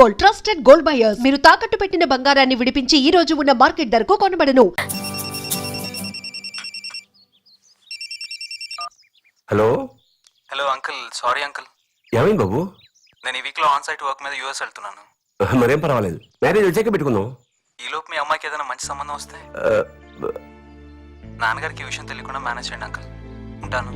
Gold, trusted gold buyers. మీరు తాకట్టు పెట్టిన బంగారాన్ని విడిపించి ఈ రోజు ఉన్న మార్కెట్ ధరకు కొనబడను. Hello hello uncle, sorry uncle. ఏమైంది బాబు? నేను ఈ వీక్లో ఆన్ సైట్ వర్క్ మీద యూఎస్ వెళ్తున్నాను. మరేం పర్వాలేదు, మ్యారేజ్ వచ్చాక పెట్టుకుందాం. ఈలోపు మీ అమ్మాయికి ఏదైనా మంచి సంబంధం వస్తే నాన్నగారికి ఈ విషయం తెలియకుండా మేనేజ్ చేయండి అంకుల్. ఉంటాను.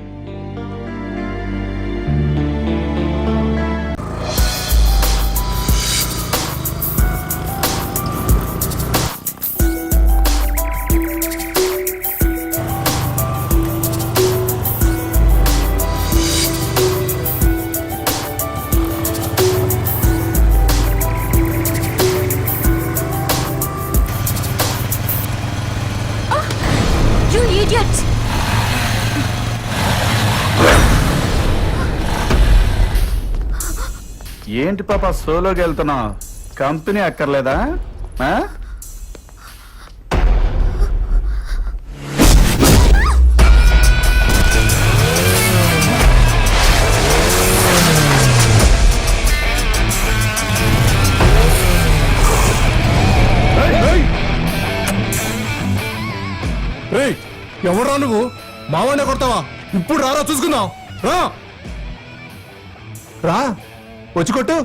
ఏంటి పాప సోలోకి వెళ్తున్నావు? కంపెనీ అక్కర్లేదా? ఎవరా నువ్వు? మావాడినే కొడతావా? ఇప్పుడు రారా, చూసుకుందాం. రా రా, వచ్చి కొట్టు.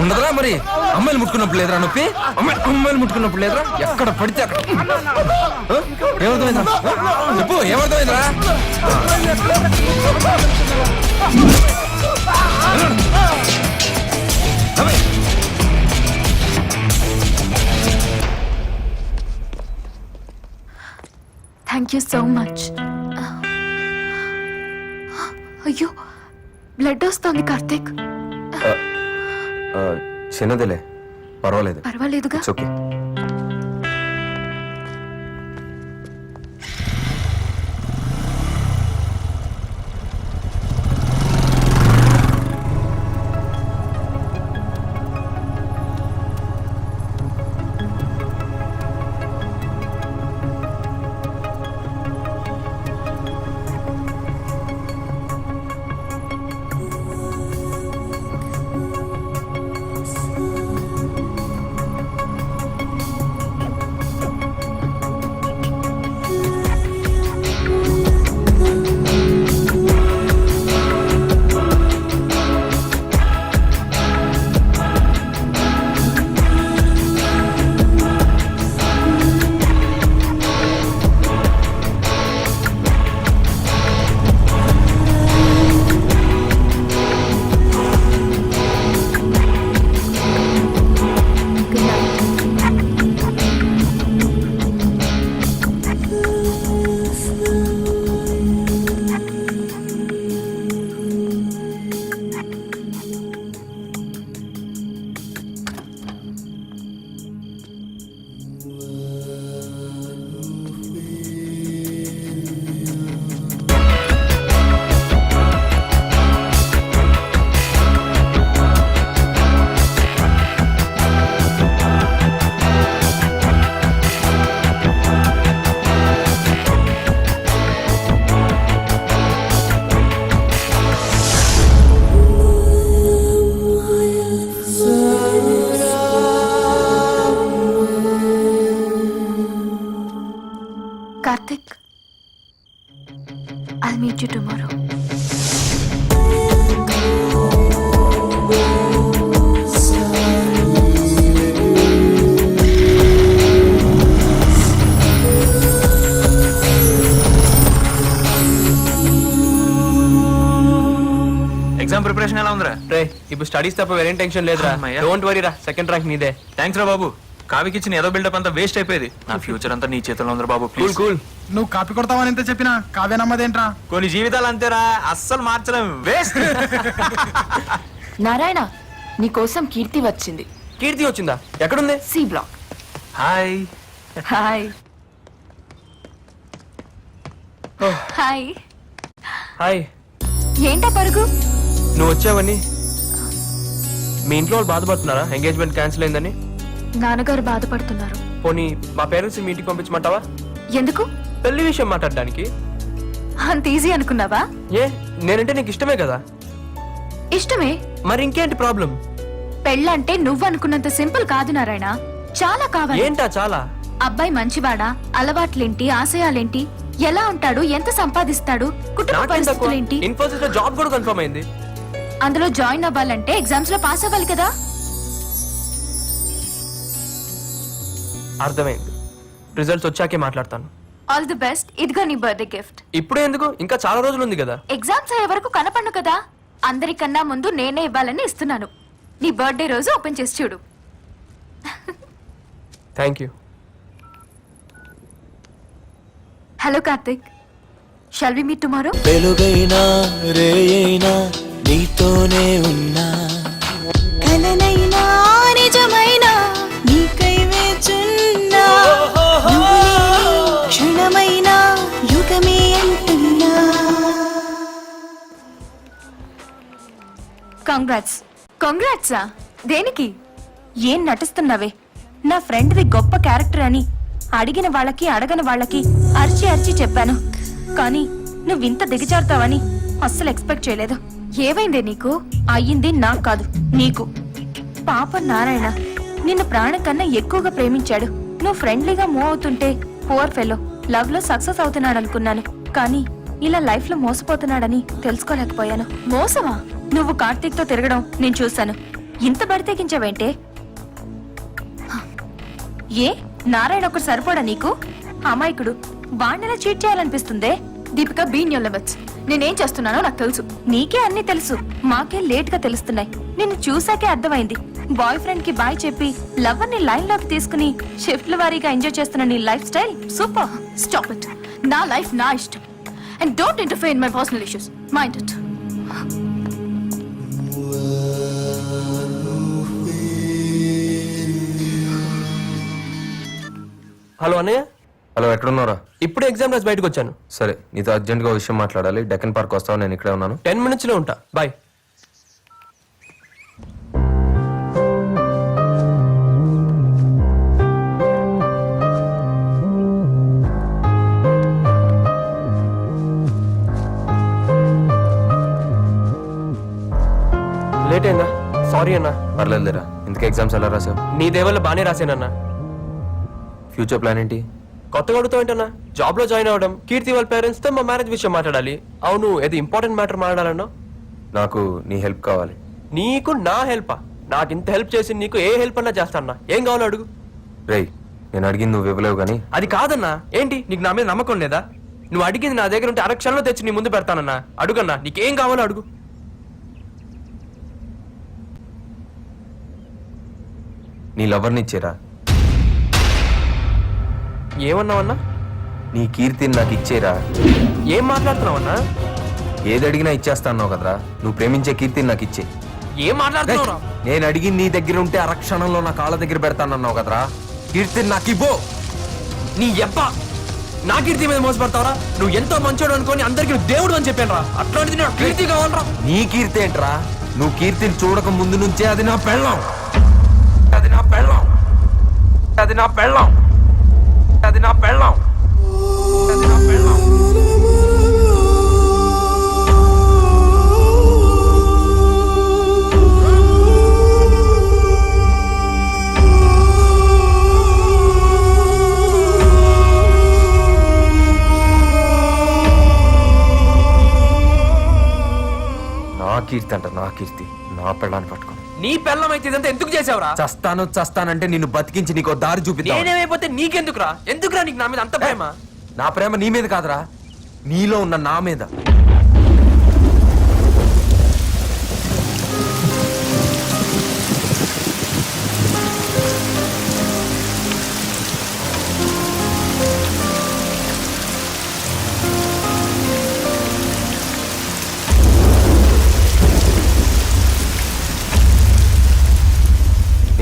ఉండదురా మరి. అమ్మాయిలు ముట్టుకున్నప్పుడు లేదురా నొప్పి? అమ్మాయిలు ముట్టుకున్నప్పుడు లేదురా? ఎక్కడ పడితే అక్కడ. ఏమర్థమైందిరా చెప్పు, ఏమర్థమైందిరా? Thank you so much. అయ్యో, బ్లడ్ వస్తుంది కార్తీక్. చిన్నదిలే, పర్వాలేదు. పర్వాలేదుగా. ఓకే. ఉందిరా? రే ఇప్పుడు స్టడీస్ తప్ప వేరేం టెన్షన్ లేదురా. అమ్మయ్య. డోంట్ వరీ రా, సెకండ్ ర్యాంక్ నీదే. థ్యాంక్స్ రా బాబు. కావికి ఇచ్చిన ఏదో బిల్డప్ అంతా వేస్ట్ అయిపోయేది. నా ఫ్యూచర్ అంతా నీ చేతిలో ఉందిరా బాబు. Cool please. కూల్. నువ్వు కాపీ కొడతావని ఎంత చెప్పినా కావ్య నమ్మదేంట్రా? కొన్ని జీవితాలు అంతేరా, అస్సలు మార్చలేం. వేస్ట్. నారాయణ నీకోసం కీర్తి వచ్చింది. కీర్తి వచ్చిందా? ఎక్కడుంది? C block. Hi. Hi hi. Hi. ఏంటా పరుగు? నువ్వు వచ్చావని మీ ఇంట్లో వాళ్ళు బాధపడుతున్నారా ఎంగేజ్మెంట్ క్యాన్సిల్ అయిందని? నాన్నగారు బాధపడుతున్నారు. పోనీ మా పేరెంట్స్ మీ ఇంటికి పంపించమంటావా? ఎందుకు? పెళ్లి విషయం మాట్లాడడానికి. అంత ఈజీ అనుకున్నావా? ఏ నేనంటే నీకు ఇష్టమే కదా. ఇష్టమే. మరి ఇంకేంటి ప్రాబ్లం? పెళ్ళంటే నువ్వు అనుకున్నంత సింపుల్ కాదు నారాయణ. చాలా కావాలి. ఏంటా చాలా? అబ్బాయి మంచివాడా, అలవాట్లేంటి, ఆశయాలేంటి, ఎలా ఉంటాడు, ఎంత సంపాదిస్తాడు, కుటుంబ నాకేం తక్కువ? పరిస్థితులేంటి, ఇన్ఫోసిస్ లో జాబ్ కూడా కన్ఫర్మ్ అయింది. అందులో జాయిన్ అవ్వాలంటే ఎగ్జామ్స్ లో పాస్ అవ్వాలి కదా. అర్థమైంది. రిజల్ట్స్ వచ్చాకే మాట్లాడతాను. All the best. ఇదిగో నీ బర్త్డే గిఫ్ట్. ఇప్పుడే ఎందుకు? ఇంకా చాలా రోజులు ఉంది కదా. ఎగ్జామ్స్ అయ్యే వరకు కనపడను కదా. అందరికన్నా ముందు నేనే ఇవ్వాలని ఇస్తున్నాను. నీ బర్త్డే రోజు ఓపెన్ చేసి చూడు. Thank you. Hello Karthik, shall we meet tomorrow? వెలుగైనా రేయైనా నీతోనే ఉన్నా కలనైనా నిజమైనా నీకై వేచున్నా నువ్వు లేని క్షణమైనా యుగమే అంటున్నా. కంగ్రాట్స్. కంగ్రాట్సా? దేనికి? ఏం నటిస్తున్నావే? నా ఫ్రెండ్వి గొప్ప క్యారెక్టర్ అని అడిగిన వాళ్ళకి అడగని వాళ్ళకి అరిచి అరిచి చెప్పాను. కానీ నువ్వింత దిగజారుతావని అస్సలు ఎక్స్పెక్ట్ చేయలేదు. ఏమైందే నీకు? అయ్యింది నాకు కాదు, నీకు. పాప నారాయణ నిన్ను ప్రాణం కన్నా ఎక్కువగా ప్రేమించాడు. నువ్వు ఫ్రెండ్లీగా మూవ్ అవుతుంటే పువర్ ఫెలో లవ్ లో సక్సెస్ అవుతున్నాడు అనుకున్నాను. కానీ ఇలా లైఫ్ లో మోసపోతున్నాడని తెలుసుకోలేకపోయాను. మోసమా? నువ్వు కార్తీక్ తో తిరగడం నేను చూశాను. ఇంత బడితెగించావేంటే? ఏ నారాయణ ఒకటి సరిపోడా నీకు? అమాయకుడు. వాణ్ణిలా చీట్ చేయాలనిపిస్తుందే. Deepika, be in your limits. నేనేం చేస్తున్నానో నాకు తెలుసు. నీకే అన్ని తెలుసు, మాకే లేట్ గా తెలుస్తున్నాయి. నిన్ను చూసాకే అర్థమైంది. బాయ్ ఫ్రెండ్ కి బాయ్ చెప్పి లవర్ ని లైన్ లోకి తీసుకుని షిఫ్ట్ల వారీగా ఎంజాయ్ చేస్తున్న నీ life style super. Stop it. నా లైఫ్ నా ఇష్టం. And don't interfere in my personal issues. Mind it. Hello అన్నయ్య. హలో, ఎక్కడున్నారా? ఇప్పుడే ఎగ్జామ్ రాసి బయటకు వచ్చాను. సరే, నీతో అర్జెంట్గా విషయం మాట్లాడాలి. డెక్కన్ పార్క్ వస్తావా? నేను ఇక్కడే ఉన్నాను. 10 minutes లో ఉంటా. బాయ్. లేట్ అయిందా? సారీ అన్నా. పర్లేదులేరా. ఇంతకీ ఎగ్జామ్స్ ఎలా రాసావు? నీ దేవల్ల బానే రాశానన్నా. ఫ్యూచర్ ప్లాన్ ఏంటి? కొత్తగా అడుగుతావు ఏంటన్నా? జాబ్ లో జాయిన్ అవ్వడం, కీర్తి వాళ్ళ పేరెంట్స్ తో మా మ్యారేజ్ విషయం మాట్లాడాలి. అవును, ఏది ఇంపార్టెంట్ మ్యాటర్ మాట్లాడాలన్నా? నాకు నీ హెల్ప్ కావాలి. నీకు నా హెల్పా? నాకు ఇంత హెల్ప్ చేసి నీకు ఏ హెల్ప్ అన్నా చేస్తానా? ఏం కావాలో అడుగు. రేయ్, నేను అడిగింది నువ్వు ఇవ్వలేవు కానీ. అది కాదన్నా. ఏంటి నీకు నా మీద నమ్మకం లేదా? నువ్వు అడిగింది నా దగ్గర ఉంటే అరక్షణలో తెచ్చి నీ ముందు పెడతానన్నా. అడుగన్నా, నీకేం కావాలో అడుగు. నీ లవర్ని ఇచ్చేరా. ఏమన్నావన్నా? నీ కీర్తిని నాకు ఇచ్చేరా. ఏం మాట్లాడుతున్నావన్నా? ఏది అడిగినా ఇచ్చేస్తా అన్నావు కదరా. నువ్వు ప్రేమించే కీర్తిని నాకు ఇచ్చే. ఏం మాట్లాడుతున్నావురా? నేను అడిగి నీ దగ్గర ఉంటే అరక్షణంలో నా కాళ్ళ దగ్గర పెడతానన్నావు కదరా. కీర్తిని నాకు ఇవ్వు. నీ ఎప్ప నా కీర్తి మీద మోసపడతావరా? నువ్వు ఎంతో మంచోడు అనుకొని అందరికి దేవుడు అని చెప్పాను రా. అట్లాంటిది నాకు కీర్తి కావాలరా. నీ కీర్తి ఏంట్రా? నువ్వు కీర్తిని చూడక ముందు నుంచే అది నా పెళ్ళం. అది నా పెళ్ళం. అది నా పెళ్ళం. అది నా పెళ్ళం. అది నా పెళ్ళం. నా కీర్తి అంట, నా కీర్తి. నా పెళ్ళాన్ని పట్టుకో. నీ పెళ్ళం అయితే ఇదంతా ఎందుకు చేసావురా? చస్తానంటే నిన్ను బతికించి నీకు దారి చూపిద్దాం. నేనేమైపోతే నీకెందుకురా? ఎందుకురా నీకు నా మీద అంత ప్రేమ? నా ప్రేమ నీ మీద కాదురా, నీలో ఉన్న నా మీద.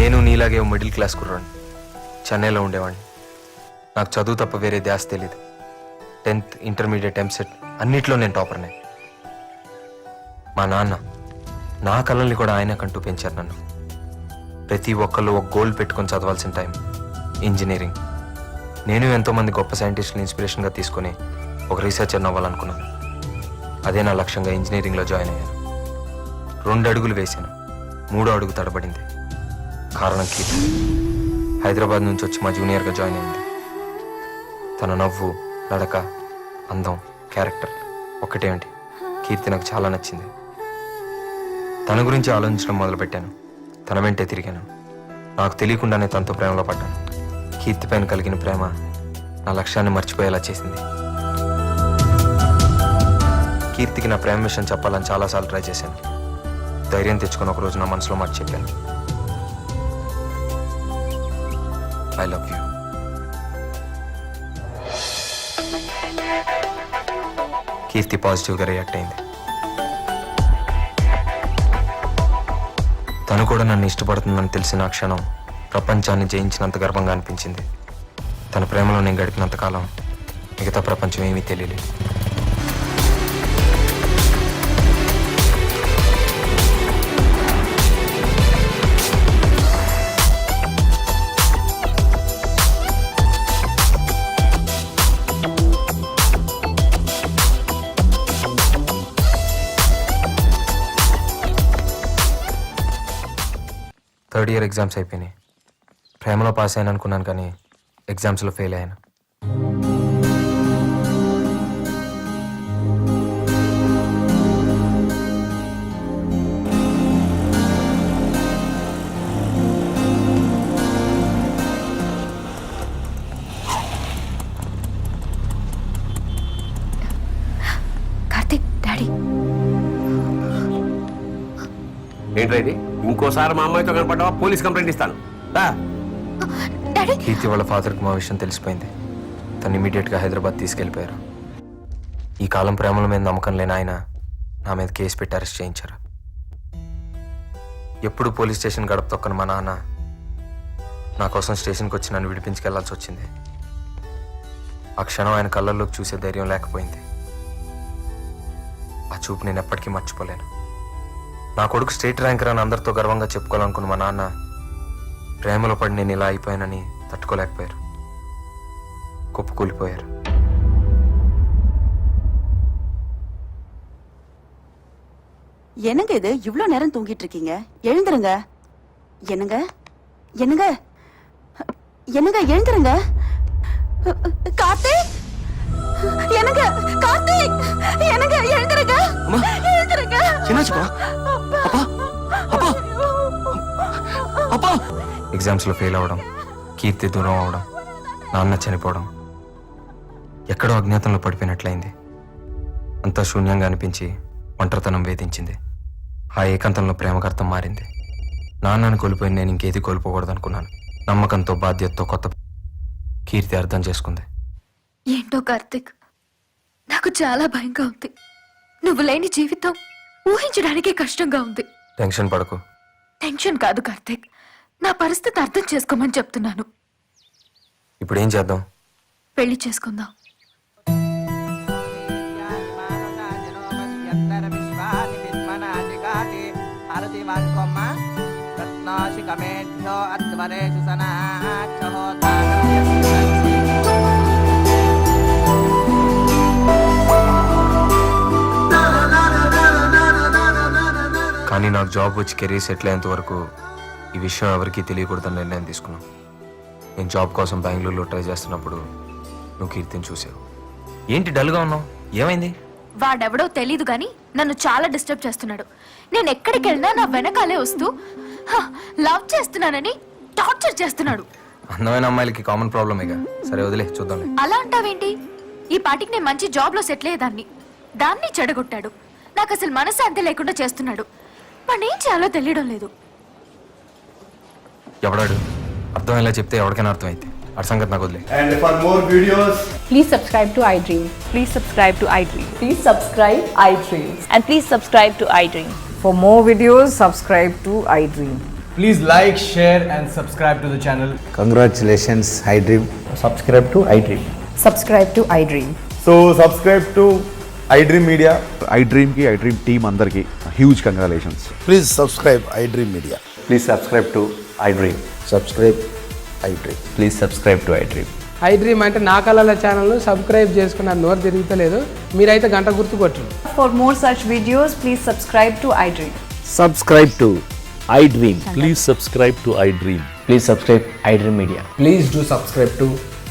నేను నీలాగే ఓ మిడిల్ క్లాస్ కుర్రాడిని. చెన్నైలో ఉండేవాడిని. నాకు చదువు తప్ప వేరే ధ్యాస తెలీదు. 10th ఇంటర్మీడియట్ ఎంసెట్ అన్నిట్లో నేను టాపర్నే. మా నాన్న నా కళల్ని కూడా ఆయన కంటూ పెంచారు నన్ను. ప్రతి ఒక్కళ్ళు ఒక గోల్ పెట్టుకొని చదవాల్సిన టైం ఇంజనీరింగ్. నేను ఎంతోమంది గొప్ప సైంటిస్టులు ఇన్స్పిరేషన్గా తీసుకొని ఒక రీసెర్చర్ అవ్వాలనుకున్నాను. అదే నా లక్ష్యంగా ఇంజనీరింగ్లో జాయిన్ అయ్యాను. 2 అడుగులు వేశాను, 3వ అడుగు తడబడింది. కారణం కీర్తి. హైదరాబాద్ నుంచి వచ్చి మా జూనియర్గా జాయిన్ అయింది. తన నవ్వు, నడక, అందం, క్యారెక్టర్ ఒక్కటేమిటి, కీర్తి నాకు చాలా నచ్చింది. తన గురించి ఆలోచించడం మొదలుపెట్టాను. తన వెంటే తిరిగాను. నాకు తెలియకుండానే తనతో ప్రేమలో పడ్డాను. కీర్తి పైన కలిగిన ప్రేమ నా లక్ష్యాన్ని మర్చిపోయేలా చేసింది. కీర్తికి నా ప్రేమ విషయం చెప్పాలని చాలాసార్లు ట్రై చేశాను. ధైర్యం తెచ్చుకొని ఒక రోజు నా మనసులో మాట చెప్పాను. I love you. కీర్తి పాజిటివ్గా రియాక్ట్ అయింది. తను కూడా నన్ను ఇష్టపడుతుందని తెలిసిన ఆ క్షణం ప్రపంచాన్ని జయించినంత గర్వంగా అనిపించింది. తన ప్రేమలో నేను గడిపినంత కాలం మిగతా ప్రపంచం ఏమీ తెలియలేదు. థర్డ్ ఇయర్ ఎగ్జామ్స్ అయిపోయినాయి. ప్రేమలో పాస్ అయ్యాను అనుకున్నాను, కానీ ఎగ్జామ్స్లో ఫెయిల్ అయ్యాను. కార్తిక్, డాడీ. ఏంటి ఇంకోసారి మా అమ్మాయితో కనపడ్డావా పోలీస్ కంప్లైంట్ ఇస్తాను. డాడీ, కీర్తి వాళ్ళ ఫాదర్కి మా విషయం తెలిసిపోయింది. తను ఇమీడియట్గా హైదరాబాద్ తీసుకెళ్ళిపోయారు. ఈ కాలం ప్రేమల మీద నమ్మకం లేని ఆయన నా మీద కేసు పెట్టి అరెస్ట్ చేయించారు. ఎప్పుడు పోలీస్ స్టేషన్ గడప తొక్కని మా నాన్న నా కోసం స్టేషన్కి వచ్చి నన్ను విడిపించుకెళ్లాల్సి వచ్చింది. ఆ క్షణం ఆయన కళ్ళల్లోకి చూసే ధైర్యం లేకపోయింది. ఆ చూపు నేను ఎప్పటికీ మర్చిపోలేను. నా కొడుకు స్టేట్ ర్యాంకర్ అని అందరితో గర్వంగా చెప్పుకోవాలనుకున్న మా నాన్న ప్రేమలో పడి నేను ఇలా అయిపోయానని తట్టుకోలేకపోయారు. కుప్పకూలిపోయారు. என்னங்க இது இவ்ளோ நேரம் தூங்கிட்டு இருக்கீங்க? எழுந்துருங்க. என்னங்க என்னங்க என்னங்க எழுந்துருங்க. கார்த்திக், என்னங்க கார்த்திக், என்னங்க எழுந்துருங்க. எழுந்துருங்க. என்னாச்சுப்பா? அப்பா அப்பா அப்பா. ఎగ్జామ్స్లో ఫెయిల్ అవ్వడం, కీర్తి దూరం అవడం, నాన్న చనిపోవడం, ఎక్కడో అజ్ఞాతంలో పడిపోయినట్లయింది. అంతా శూన్యంగా అనిపించి ఒంటరితనం వేధించింది. ఆ ఏకాంతంలో ప్రేమకర్థం మారింది. నాన్నను కోల్పోయి నేను ఇంకేది కోల్పోకూడదు అనుకున్నాను. నమ్మకంతో, బాధ్యతతో కొత్త కీర్తి అర్థం చేసుకుంది. ఏంటో కార్తిక్, నాకు చాలా భయంగా ఉంది. నువ్వు లేని జీవితం ఊహించడానికే కష్టంగా ఉంది. టెన్షన్ పడకు. టెన్షన్ కాదు కార్తిక్, నా పరిస్థితి అర్థం చేసుకోమని చెప్తున్నాను. ఇప్పుడు ఏం చేద్దాం? పెళ్లి చేసుకుందాం. కానీ నాకు జాబ్ వచ్చి కెరీర్ సెటిల్ అయ్యేంత వరకు ఈ విషయం ఎవరికీ తెలియకూడదని నిర్ణయం తీసుకున్నాం. నేను జాబ్ కోసం బెంగళూరులో ట్రై చేస్తున్నప్పుడు నువ్వు కీర్తిని చూసావు. ఏంటి డల్గా ఉన్నావు? ఏమైంది? వాడెవడో తెలీదు గాని నన్ను చాలా డిస్టర్బ్ చేస్తున్నాడు. నేను ఎక్కడికి వెళ్ళినా నా వెనకాలే వస్తూ లవ్ చేస్తున్నానని టార్చర్ చేస్తున్నాడు. అందమైన అమ్మాయిలకి కామన్ ప్రాబ్లమేగా. సరే వదిలే, చూద్దాంలే. అలా అంటావేంటి? ఈ పాటికి నేను మంచి జాబ్ లో సెటిల్ అయ్యేదాన్ని. దాన్ని చెడగొట్టాడు. నాకు అసలు మనశ్శాంతి లేకుండా చేస్తున్నాడు. వాడిని ఏం చేయాలో తెలియడం లేదు. ఎవడాడు? అర్థం ఎలా చెప్తే ఎవరికైనా అర్థమైతే ఆ సంగతి నాకు వదిలే. And for more videos, Please subscribe to iDream. Please subscribe to iDream. Please subscribe iDream. And please subscribe to iDream. For more videos, subscribe to iDream. Please like, share and subscribe to the channel. Congratulations, iDream. Subscribe to iDream. Subscribe to iDream. So subscribe to iDream media. iDream కి iDream team అందరికి huge congratulations. Please subscribe iDream Media. Please subscribe to iDream. Subscribe iDream. Please subscribe to iDream. iDream అంటే నా కళల channel subscribe చేసుకున్న నోరు తిరుగుతలేదు. మీరైతే గంట గుర్తు కొట్టండి. For more such videos, please subscribe to iDream. Subscribe to iDream. Please subscribe to iDream. Please subscribe iDream Media. Please do subscribe to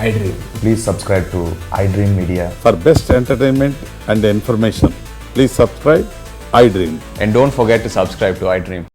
iDream. Please subscribe to iDream Media. For best entertainment and information, please subscribe iDream. And don't forget to subscribe to iDream.